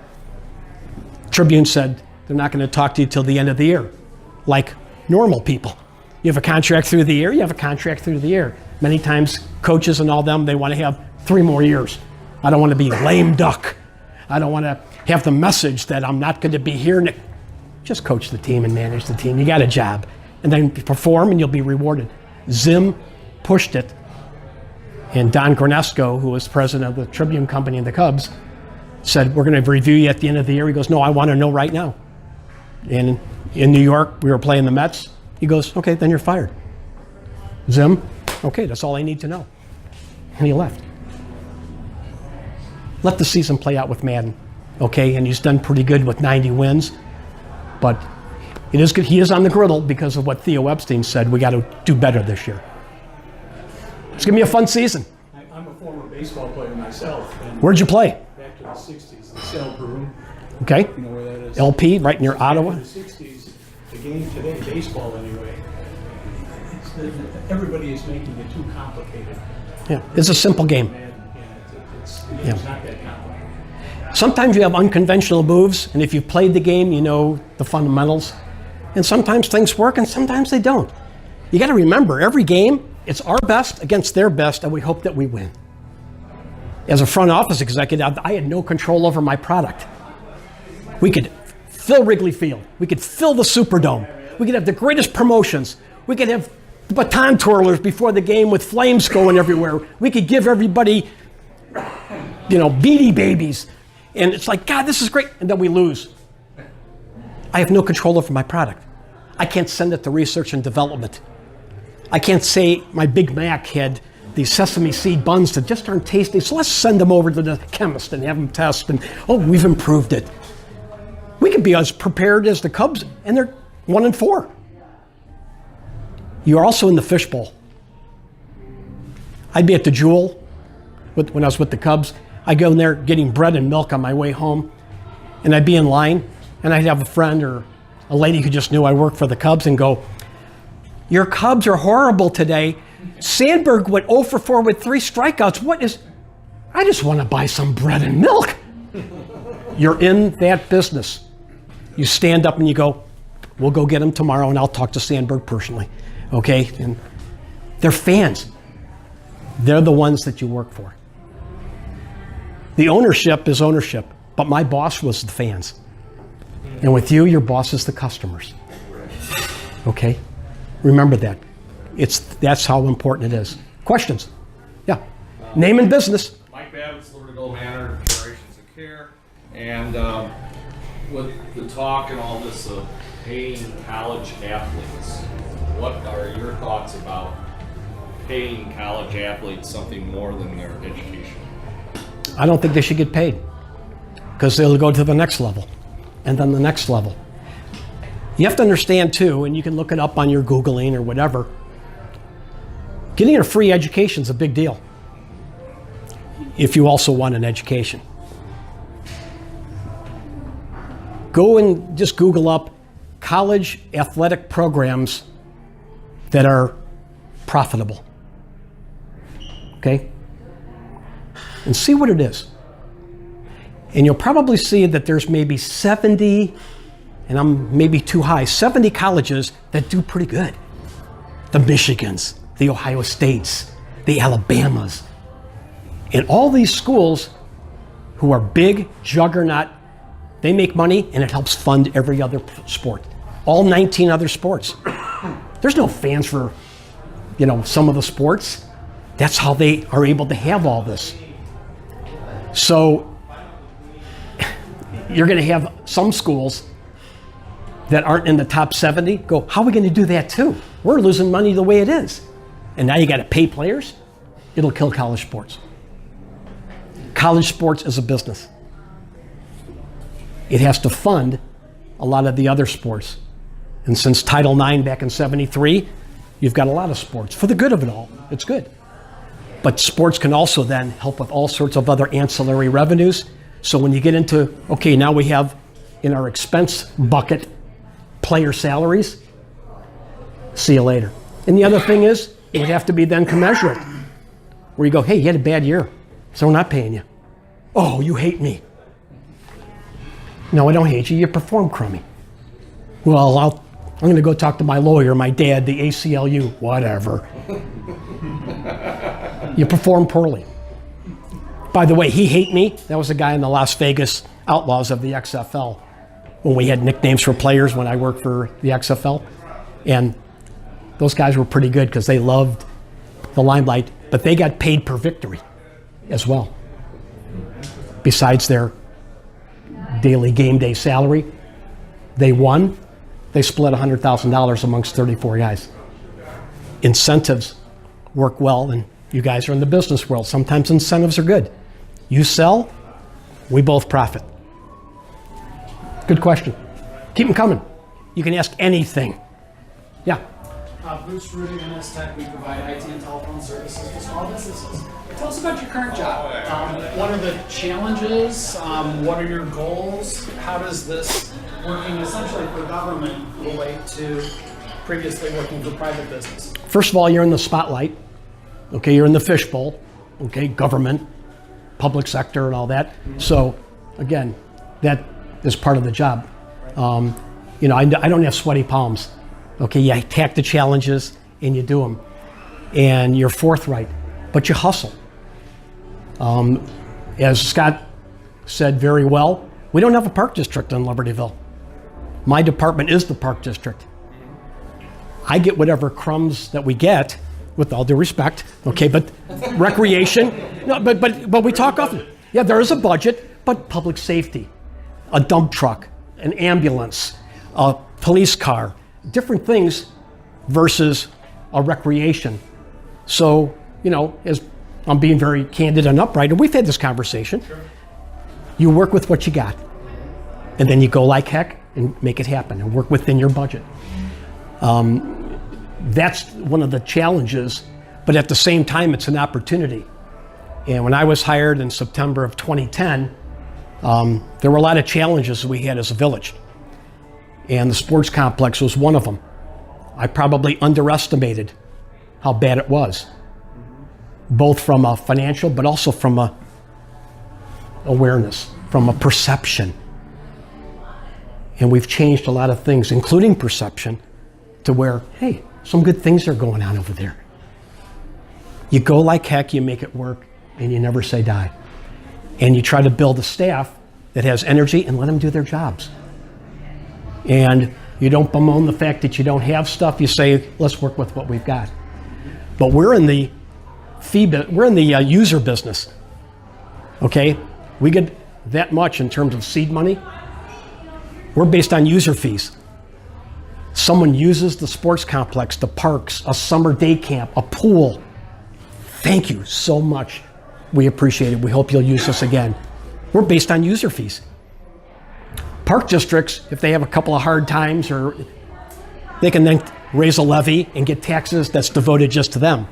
B: Tribune said, they're not going to talk to you till the end of the year. Like normal people. You have a contract through the year, you have a contract through the year. Many times coaches and all them, they want to have 3 more years. I don't want to be lame duck. I don't want to have the message that I'm not going to be here. Just coach the team and manage the team. You got a job. And then perform and you'll be rewarded. Zim pushed it. And Don Granesco, who was president of the Tribune Company and the Cubs, said, we're going to review you at the end of the year. He goes, no, I want to know right now. And in New York, we were playing the Mets. He goes, okay, then you're fired. Zim, okay, that's all I need to know. And he left. Let the season play out with Madden, okay? And he's done pretty good with 90 wins. But it is good. He is on the griddle because of what Theo Epstein said. We got to do better this year. It's going to be a fun season.
C: I'm a former baseball player myself. And
B: Where'd you play?
C: back to the 60s, the Cell Room.
B: Okay.
C: You know where that is?
B: LP, right near Ottawa.
C: Back to the 60s, the game today, baseball anyway, everybody is making it too complicated.
B: Yeah, it's a simple game.
C: And it's not that complicated.
B: Sometimes you have unconventional moves, and if you've played the game, you know the fundamentals. And sometimes things work, and sometimes they don't. You got to remember, every game, it's our best against their best, and we hope that we win. As a front office executive, I had no control over my product. We could fill Wrigley Field. We could fill the Superdome. We could have the greatest promotions. We could have the baton twirlers before the game with flames going everywhere. We could give everybody, Beanie Babies. And it's like, God, this is great. And then we lose. I have no control over my product. I can't send it to research and development. I can't say my Big Mac had these sesame seed buns that just aren't tasty, so let's send them over to the chemist and have them test, and we've improved it. We can be as prepared as the Cubs, and they're 1-4. You're also in the fishbowl. I'd be at the Jewel when I was with the Cubs. I'd go in there getting bread and milk on my way home, and I'd be in line, and I'd have a friend or a lady who just knew I worked for the Cubs and go, your Cubs are horrible today. Sandberg went 0 for 4 with 3 strikeouts. I just want to buy some bread and milk. You're in that business. You stand up and you go, we'll go get him tomorrow and I'll talk to Sandberg personally. Okay? And they're fans. They're the ones that you work for. The ownership is ownership, but my boss was the fans. And with you, your boss is the customers. Okay? Remember that. That's how important it is. Questions? Yeah. Name and business.
D: Mike Babbitt's Libertyville Manor, Generations of Care. And with the talk and all this of paying college athletes, what are your thoughts about paying college athletes something more than their education?
B: I don't think they should get paid because they'll go to the next level. and then the next level. You have to understand too, and you can look it up on your Googling or whatever, getting a free education is a big deal if you also want an education. Go and just Google up college athletic programs that are profitable. Okay? And see what it is. And you'll probably see that there's maybe 70, and I'm maybe too high, 70 colleges that do pretty good. The Michigans, the Ohio States, the Alabamas. And all these schools who are big, juggernaut, they make money and it helps fund every other sport. All 19 other sports. There's no fans for, some of the sports. That's how they are able to have all this. So you're going to have some schools that aren't in the top 70 go, how are we going to do that too? We're losing money the way it is. And now you got to pay players? It'll kill college sports. College sports is a business. It has to fund a lot of the other sports. And since Title IX back in '73, you've got a lot of sports. For the good of it all, it's good. But sports can also then help with all sorts of other ancillary revenues. So when you get into, okay, now we have in our expense bucket player salaries, see you later. And the other thing is, it would have to be then commensurate, where you go, hey, you had a bad year, so we're not paying you. Oh, you hate me. No, I don't hate you, you perform crummy. Well, I'm going to go talk to my lawyer, my dad, the ACLU, whatever. You perform poorly. By the way, he hate me. That was a guy in the Las Vegas Outlaws of the XFL when we had nicknames for players when I worked for the XFL. And those guys were pretty good because they loved the limelight, but they got paid per victory as well. Besides their daily game day salary, they won. They split $100,000 amongst 34 guys. Incentives work well, and you guys are in the business world. Sometimes incentives are good. You sell, we both profit. Good question. Keep them coming. You can ask anything. Yeah.
E: Bruce Rudy, MS Tech. We provide IT and telephone services to small businesses. Tell us about your current job. What are the challenges? What are your goals? How does this working essentially for government relate to previously working for private business?
B: First of all, you're in the spotlight. Okay, you're in the fishbowl. Okay, government, public sector, and all that. So, again, that is part of the job. I don't have sweaty palms. Okay, you attack the challenges and you do them, and you're forthright, but you hustle. As Scott said very well, we don't have a park district in Libertyville. My department is the park district. I get whatever crumbs that we get, with all due respect, okay, but recreation, no, but we talk often. Yeah, there is a budget, but public safety, a dump truck, an ambulance, a police car, different things versus a recreation. So, as I'm being very candid and upright, and we've had this conversation, sure. You work with what you got, and then you go like heck and make it happen and work within your budget. That's one of the challenges, but at the same time, it's an opportunity. And when I was hired in September of 2010, there were a lot of challenges we had as a village. And the sports complex was one of them. I probably underestimated how bad it was, both from a financial, but also from a awareness, from a perception. And we've changed a lot of things, including perception, to where, hey, some good things are going on over there. You go like heck, you make it work, and you never say die. And you try to build a staff that has energy and let them do their jobs. And you don't bemoan the fact that you don't have stuff. You say, let's work with what we've got. But we're in the user business. Okay, we get that much in terms of seed money. We're based on user fees. Someone uses the sports complex, the parks, a summer day camp, a pool. Thank you so much. We appreciate it. We hope you'll use us again. We're based on user fees. Park districts, if they have a couple of hard times, or they can then raise a levy and get taxes that's devoted just to them.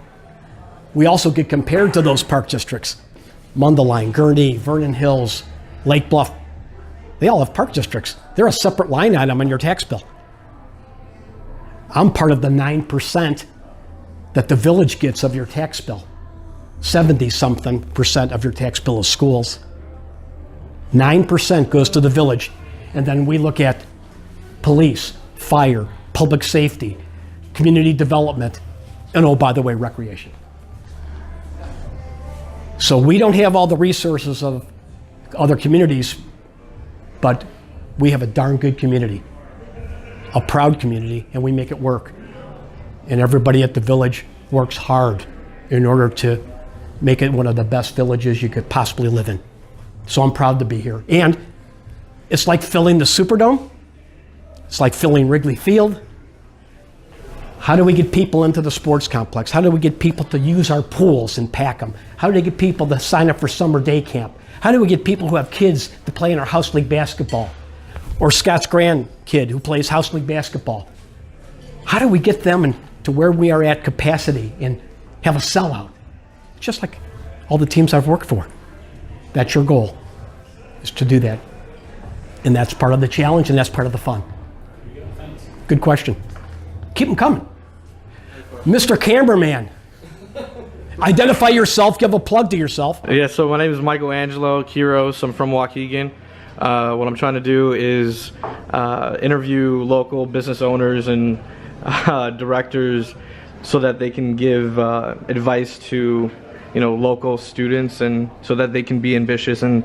B: We also get compared to those park districts. Mundelein, Gurnee, Vernon Hills, Lake Bluff, they all have park districts. They're a separate line item on your tax bill. I'm part of the 9% that the village gets of your tax bill. 70-something% of your tax bill is schools. 9% goes to the village. And then we look at police, fire, public safety, community development, and oh, by the way, recreation. So we don't have all the resources of other communities, but we have a darn good community, a proud community, and we make it work. And everybody at the village works hard in order to make it one of the best villages you could possibly live in. So I'm proud to be here. And it's like filling the Superdome. It's like filling Wrigley Field. How do we get people into the sports complex? How do we get people to use our pools and pack them? How do we get people to sign up for summer day camp? How do we get people who have kids to play in our house league basketball? Or Scott's grandkid who plays house league basketball? How do we get them to where we are at capacity and have a sellout? Just like all the teams I've worked for. That's your goal, is to do that. And that's part of the challenge, and that's part of the fun. Good question. Keep them coming. Mr. Cameraman, identify yourself, give a plug to yourself.
F: Yeah, so my name is Michelangelo Quiros. I'm from Waukegan. What I'm trying to do is interview local business owners and directors so that they can give advice to local students, and so that they can be ambitious and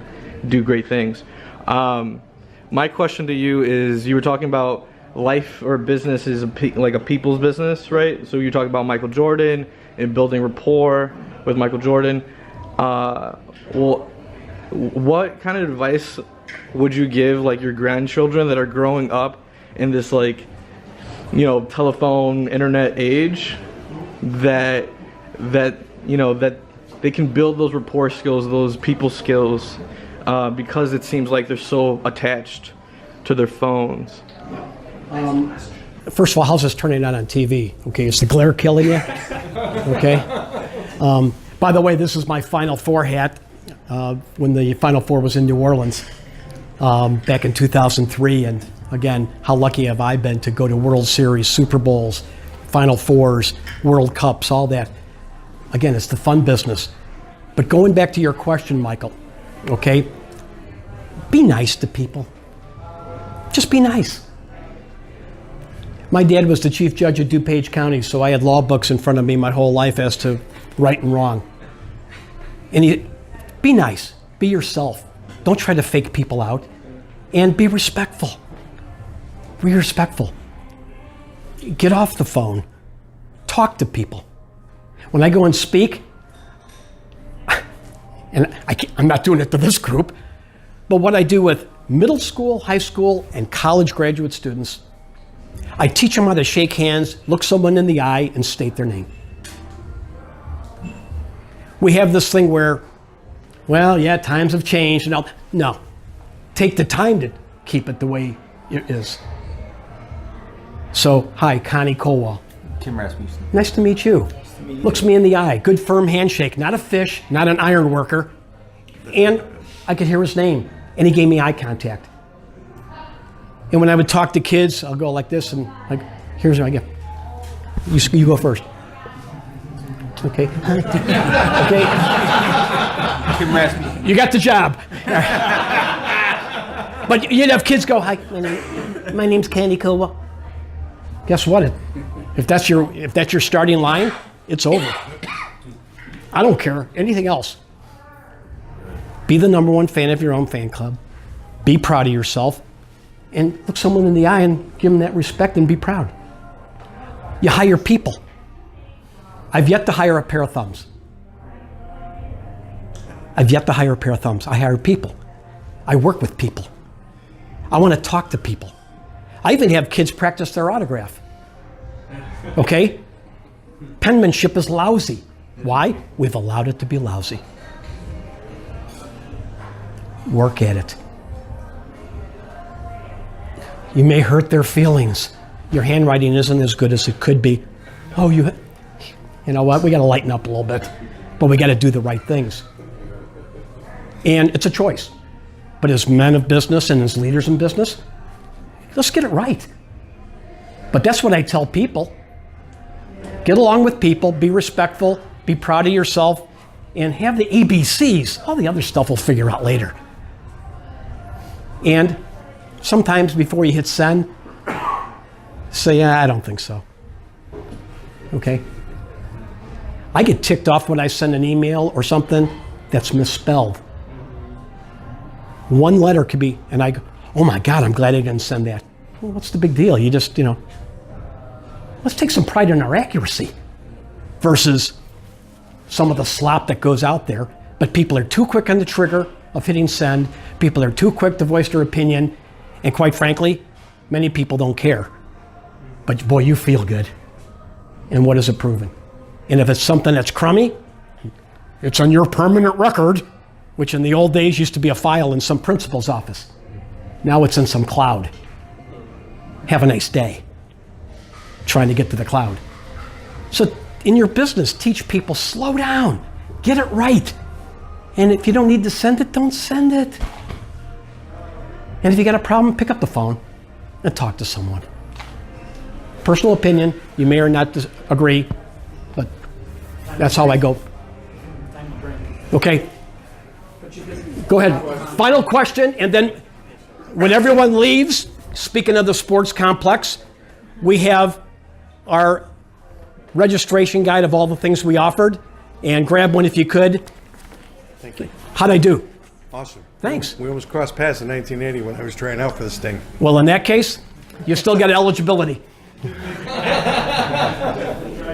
F: do great things. My question to you is, you were talking about life or business is like a people's business, right? So you're talking about Michael Jordan and building rapport with Michael Jordan. Well, what kind of advice would you give like your grandchildren that are growing up in this telephone, internet age, that they can build those rapport skills, those people skills, because it seems like they're so attached to their phones?
B: First of all, how's this turning out on TV? Okay, is the glare killing you? Okay. By the way, this is my Final Four hat when the Final Four was in New Orleans back in 2003. And again, how lucky have I been to go to World Series, Super Bowls, Final Fours, World Cups, all that. Again, it's the fun business. But going back to your question, Michael, okay, be nice to people. Just be nice. My dad was the chief judge of DuPage County, so I had law books in front of me my whole life as to right and wrong. And be nice, be yourself. Don't try to fake people out, and be respectful. Be respectful. Get off the phone. Talk to people. When I go and speak, and I'm not doing it to this group, but what I do with middle school, high school, and college graduate students, I teach them how to shake hands, look someone in the eye, and state their name. We have this thing where, well, yeah, times have changed and all. No, take the time to keep it the way it is. So, hi, Connie Kowal.
G: Tim Rasmussen.
B: Nice to meet you. Looks me in the eye. Good firm handshake. Not a fish, not an iron worker. And I could hear his name, and he gave me eye contact. And when I would talk to kids, I'll go like this, and like, here's what I get. You go first. Okay. Okay.
G: Tim Rasmussen.
B: You got the job. But you'd have kids go, hi, my name's Candy Kowal. Guess what? If that's your starting line, it's over. I don't care anything else. Be the #1 fan of your own fan club. Be proud of yourself, and look someone in the eye and give them that respect and be proud. You hire people. I've yet to hire a pair of thumbs. I hire people. I work with people. I want to talk to people. I even have kids practice their autograph. Okay? Penmanship is lousy. Why? We've allowed it to be lousy. Work at it. You may hurt their feelings. Your handwriting isn't as good as it could be. Oh, you know what? We got to lighten up a little bit, but we got to do the right things. And it's a choice. But as men of business and as leaders in business, let's get it right. But that's what I tell people. Get along with people, be respectful, be proud of yourself, and have the ABCs. All the other stuff we'll figure out later. And sometimes before you hit send, say, yeah, I don't think so. Okay? I get ticked off when I send an email or something that's misspelled. One letter could be, and I go, oh my God, I'm glad I didn't send that. Well, what's the big deal? You just, let's take some pride in our accuracy versus some of the slop that goes out there. But people are too quick on the trigger of hitting send. People are too quick to voice their opinion. And quite frankly, many people don't care. But boy, you feel good. And what is it proven? And if it's something that's crummy, it's on your permanent record, which in the old days used to be a file in some principal's office. Now it's in some cloud. Have a nice day. Trying to get to the cloud. So in your business, teach people, slow down, get it right. And if you don't need to send it, don't send it. And if you got a problem, pick up the phone and talk to someone. Personal opinion, you may or not agree, but that's how I go. Okay, go ahead. Final question, and then when everyone leaves, speaking of the sports complex, we have our registration guide of all the things we offered, and grab one if you could.
H: Thank you.
B: How'd I do?
H: Awesome.
B: Thanks.
H: We almost crossed paths in 1980 when I was trying out for this thing.
B: Well, in that case, you still got eligibility.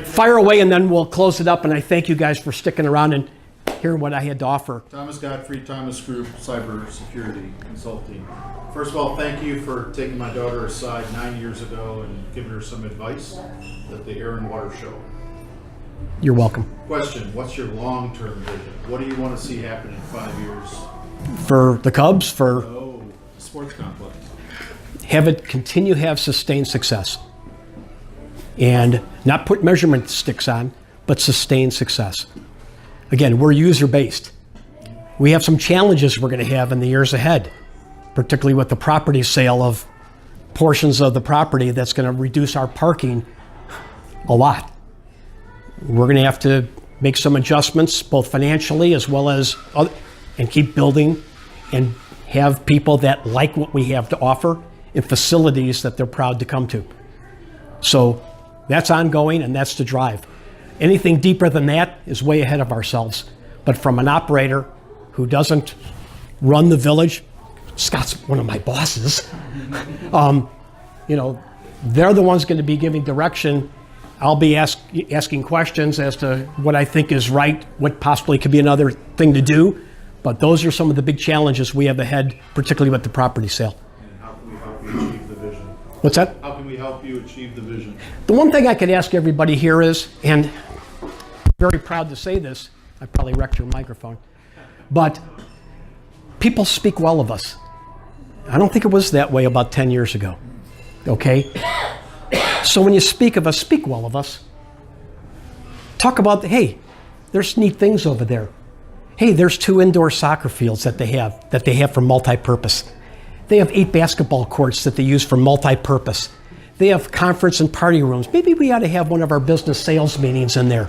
B: Fire away, and then we'll close it up, and I thank you guys for sticking around and hearing what I had to offer.
I: Thomas Godfrey, Thomas Group, Cyber Security Consulting. First of all, thank you for taking my daughter aside 9 years ago and giving her some advice at the Air and Water Show.
B: You're welcome.
I: Question, what's your long-term vision? What do you want to see happen in 5 years?
B: For the Cubs, for
I: Sports complex.
B: have it continue to have sustained success. And not put measurement sticks on, but sustained success. Again, we're user-based. We have some challenges we're going to have in the years ahead, particularly with the property sale of portions of the property that's going to reduce our parking a lot. We're going to have to make some adjustments, both financially as well as and keep building and have people that like what we have to offer in facilities that they're proud to come to. So that's ongoing, and that's the drive. Anything deeper than that is way ahead of ourselves. But from an operator who doesn't run the village, Scott's one of my bosses, they're the ones going to be giving direction. I'll be asking questions as to what I think is right, what possibly could be another thing to do. But those are some of the big challenges we have ahead, particularly with the property sale.
I: And how can we help you achieve the vision?
B: What's that?
I: How can we help you achieve the vision?
B: The one thing I could ask everybody here is, and I'm very proud to say this, I probably wrecked your microphone, but people speak well of us. I don't think it was that way about 10 years ago, okay? So when you speak of us, speak well of us. Talk about, hey, there's neat things over there. Hey, there's 2 indoor soccer fields that they have for multi-purpose. They have 8 basketball courts that they use for multi-purpose. They have conference and party rooms. Maybe we ought to have one of our business sales meetings in there.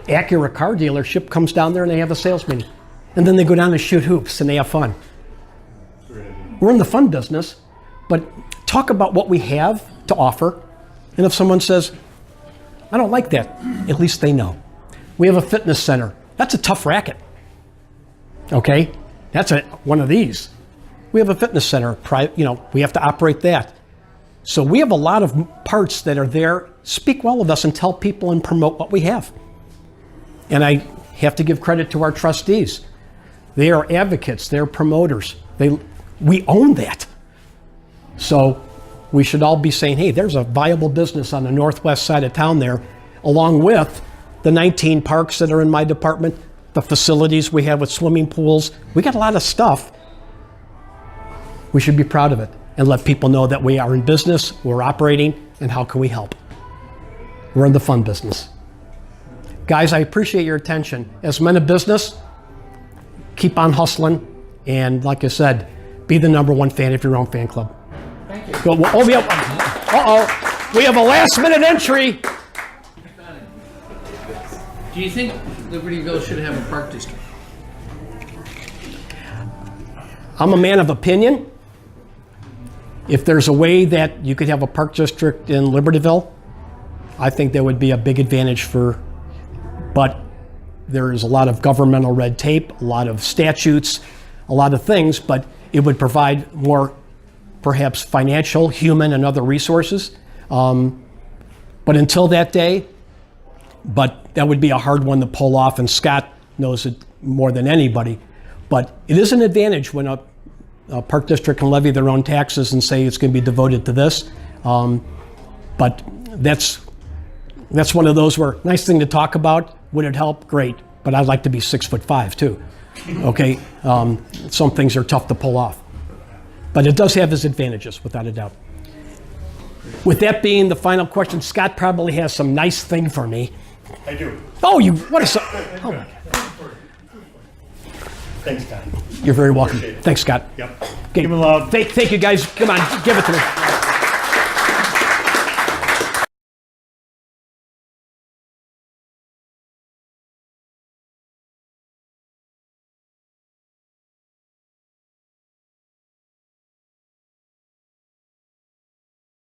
B: Acura car dealership comes down there and they have a sales meeting. And then they go down and shoot hoops and they have fun. We're in the fun business, but talk about what we have to offer. And if someone says, I don't like that, at least they know. We have a fitness center. That's a tough racket. Okay? That's one of these. We have a fitness center. We have to operate that. So we have a lot of parts that are there. Speak well of us and tell people and promote what we have. And I have to give credit to our trustees. They are advocates. They're promoters. We own that. So we should all be saying, hey, there's a viable business on the northwest side of town there, along with the 19 parks that are in my department, the facilities we have with swimming pools. We got a lot of stuff. We should be proud of it. and let people know that we are in business, we're operating, and how can we help. We're in the fun business. Guys, I appreciate your attention. As men of business, keep on hustling, and like I said, be the #1 fan of your own fan club.
E: Thank you.
B: Go, oh, we have a last-minute entry.
J: Do you think Libertyville should have a park district?
B: I'm a man of opinion. If there's a way that you could have a park district in Libertyville, I think that would be a big advantage but there is a lot of governmental red tape, a lot of statutes, a lot of things, but it would provide more perhaps financial, human, and other resources. But until that day, but that would be a hard one to pull off, and Scott knows it more than anybody. But it is an advantage when a park district can levy their own taxes and say it's going to be devoted to this. But that's one of those where, nice thing to talk about. Would it help? Great. But I'd like to be 6'5" too. Okay. Some things are tough to pull off. But it does have its advantages, without a doubt. With that being the final question, Scott probably has some nice thing for me.
A: I do.
B: Oh, what a... Oh, my.
A: Thanks, Scott.
B: You're very welcome.
A: Appreciate it.
B: Thanks, Scott.
A: Yep.
B: Okay.
A: Give him a loud.
B: Thank you, guys. Come on, give it to me.